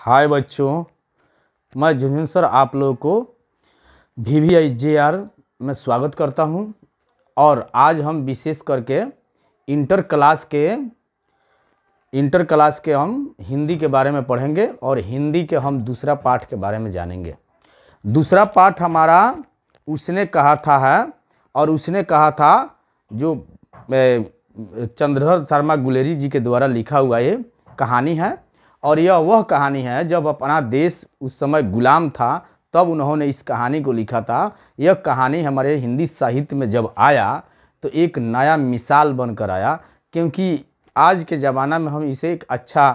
हाय बच्चों, मैं झुनझुन सर आप लोगों को VVIJR में स्वागत करता हूं। और आज हम विशेष करके इंटर क्लास के हम हिंदी के बारे में पढ़ेंगे और हिंदी के हम दूसरा पाठ के बारे में जानेंगे। दूसरा पाठ हमारा उसने कहा था है, और उसने कहा था जो चंद्रधर शर्मा गुलेरी जी के द्वारा लिखा हुआ ये कहानी है। और यह वह कहानी है जब अपना देश उस समय गुलाम था, तब उन्होंने इस कहानी को लिखा था। यह कहानी हमारे हिंदी साहित्य में जब आया तो एक नया मिसाल बनकर आया, क्योंकि आज के ज़माना में हम इसे एक अच्छा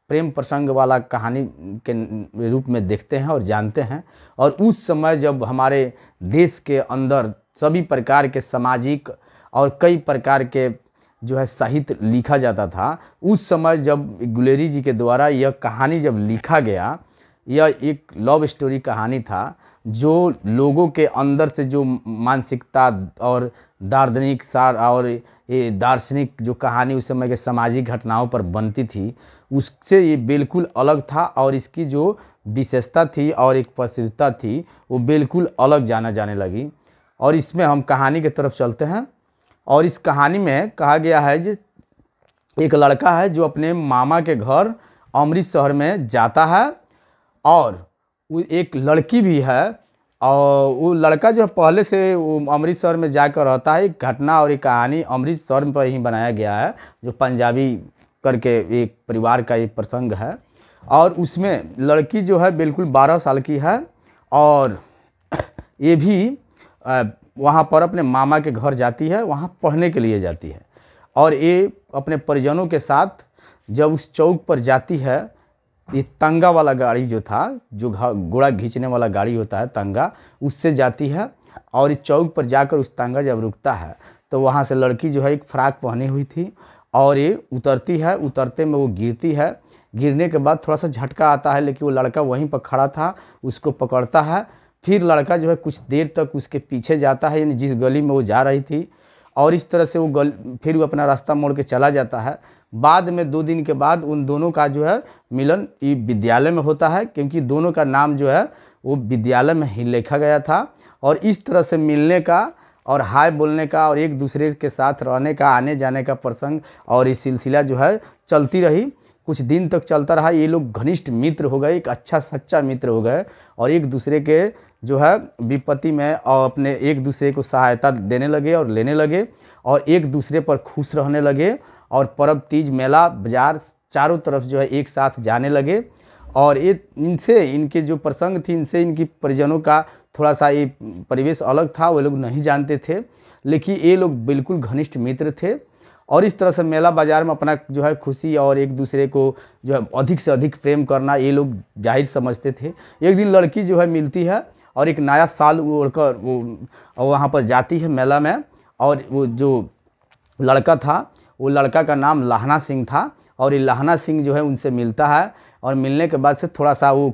प्रेम प्रसंग वाला कहानी के रूप में देखते हैं और जानते हैं। और उस समय जब हमारे देश के अंदर सभी प्रकार के सामाजिक और कई प्रकार के जो है साहित्य लिखा जाता था, उस समय जब गुलेरी जी के द्वारा यह कहानी जब लिखा गया, यह एक लव स्टोरी कहानी था जो लोगों के अंदर से जो मानसिकता और दार्शनिक सार और ये दार्शनिक जो कहानी उस समय के सामाजिक घटनाओं पर बनती थी, उससे ये बिल्कुल अलग था। और इसकी जो विशेषता थी और एक प्रसिद्धता थी वो बिल्कुल अलग जाना जाने लगी। और इसमें हम कहानी की तरफ चलते हैं। और इस कहानी में कहा गया है कि एक लड़का है जो अपने मामा के घर अमृत शहर में जाता है, और वो एक लड़की भी है। और वो लड़का जो पहले से वो अमृत शहर में जाकर रहता है। एक घटना और एक कहानी अमृत शहर पर ही बनाया गया है, जो पंजाबी करके एक परिवार का एक प्रसंग है। और उसमें लड़की जो है बिल्कुल 12 साल की है, और ये भी वहाँ पर अपने मामा के घर जाती है, वहाँ पढ़ने के लिए जाती है। और ये अपने परिजनों के साथ जब उस चौक पर जाती है, ये तंगा वाला गाड़ी जो था, जो घोड़ा खींचने वाला गाड़ी होता है तंगा, उससे जाती है। और इस चौक पर जाकर उस तंगा जब रुकता है तो वहाँ से लड़की जो है एक फ्राक पहनी हुई थी, और ये उतरती है। उतरते में वो गिरती है। गिरने के बाद थोड़ा सा झटका आता है, लेकिन वो लड़का वहीं पर खड़ा था, उसको पकड़ता है। फिर लड़का जो है कुछ देर तक उसके पीछे जाता है, यानी जिस गली में वो जा रही थी। और इस तरह से फिर वो अपना रास्ता मोड़ के चला जाता है। बाद में 2 दिन के बाद उन दोनों का जो है मिलन ये विद्यालय में होता है, क्योंकि दोनों का नाम जो है वो विद्यालय में ही लिखा गया था। और इस तरह से मिलने का और हाय बोलने का और एक दूसरे के साथ रहने का, आने जाने का प्रसंग और ये सिलसिला जो है चलती रही। कुछ दिन तक चलता रहा। ये लोग घनिष्ठ मित्र हो गए, एक अच्छा सच्चा मित्र हो गए, और एक दूसरे के जो है विपत्ति में और अपने एक दूसरे को सहायता देने लगे और लेने लगे, और एक दूसरे पर खुश रहने लगे। और पर्व, तीज, मेला, बाजार चारों तरफ जो है एक साथ जाने लगे। और ये इनसे इनके जो प्रसंग थी, इनसे इनकी परिजनों का थोड़ा सा ये परिवेश अलग था, वो लोग नहीं जानते थे, लेकिन ये लोग बिल्कुल घनिष्ठ मित्र थे। और इस तरह से मेला बाजार में अपना जो है खुशी और एक दूसरे को जो है अधिक से अधिक प्रेम करना ये लोग जाहिर समझते थे। एक दिन लड़की जो है मिलती है और एक नया साल ओढ़कर वो वहाँ पर जाती है मेला में। और वो जो लड़का था, वो लड़का का नाम लहना सिंह था। और ये लहना सिंह जो है उनसे मिलता है, और मिलने के बाद से थोड़ा सा वो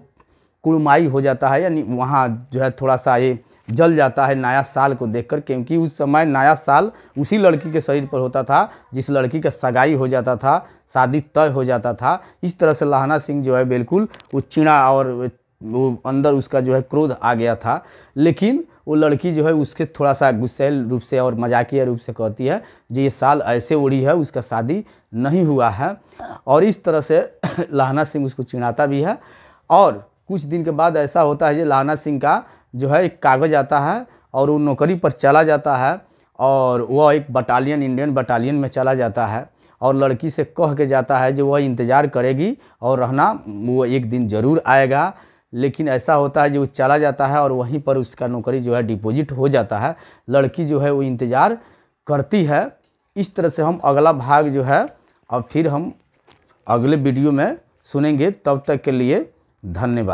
कुड़माई हो जाता है, यानी वहाँ जो है थोड़ा सा ये जल जाता है नया साल को देखकर, क्योंकि उस समय नया साल उसी लड़की के शरीर पर होता था जिस लड़की का सगाई हो जाता था, शादी तय हो जाता था। इस तरह से लहना सिंह जो है बिल्कुल वो चिढ़ा और वो अंदर उसका जो है क्रोध आ गया था। लेकिन वो लड़की जो है उसके थोड़ा सा गुस्सैल रूप से और मजाकिया रूप से कहती है जो ये साल ऐसे उड़ी है, उसका शादी नहीं हुआ है। और इस तरह से लहना सिंह उसको चिढ़ाता भी है। और कुछ दिन के बाद ऐसा होता है कि लहना सिंह का जो है एक कागज़ आता है, और वो नौकरी पर चला जाता है, और वह एक बटालियन, इंडियन बटालियन में चला जाता है। और लड़की से कह के जाता है जो वह इंतज़ार करेगी और रहना, वो एक दिन ज़रूर आएगा। लेकिन ऐसा होता है जो चला जाता है और वहीं पर उसका नौकरी जो है डिपॉजिट हो जाता है। लड़की जो है वो इंतज़ार करती है। इस तरह से हम अगला भाग जो है अब फिर हम अगले वीडियो में सुनेंगे। तब तक के लिए धन्यवाद।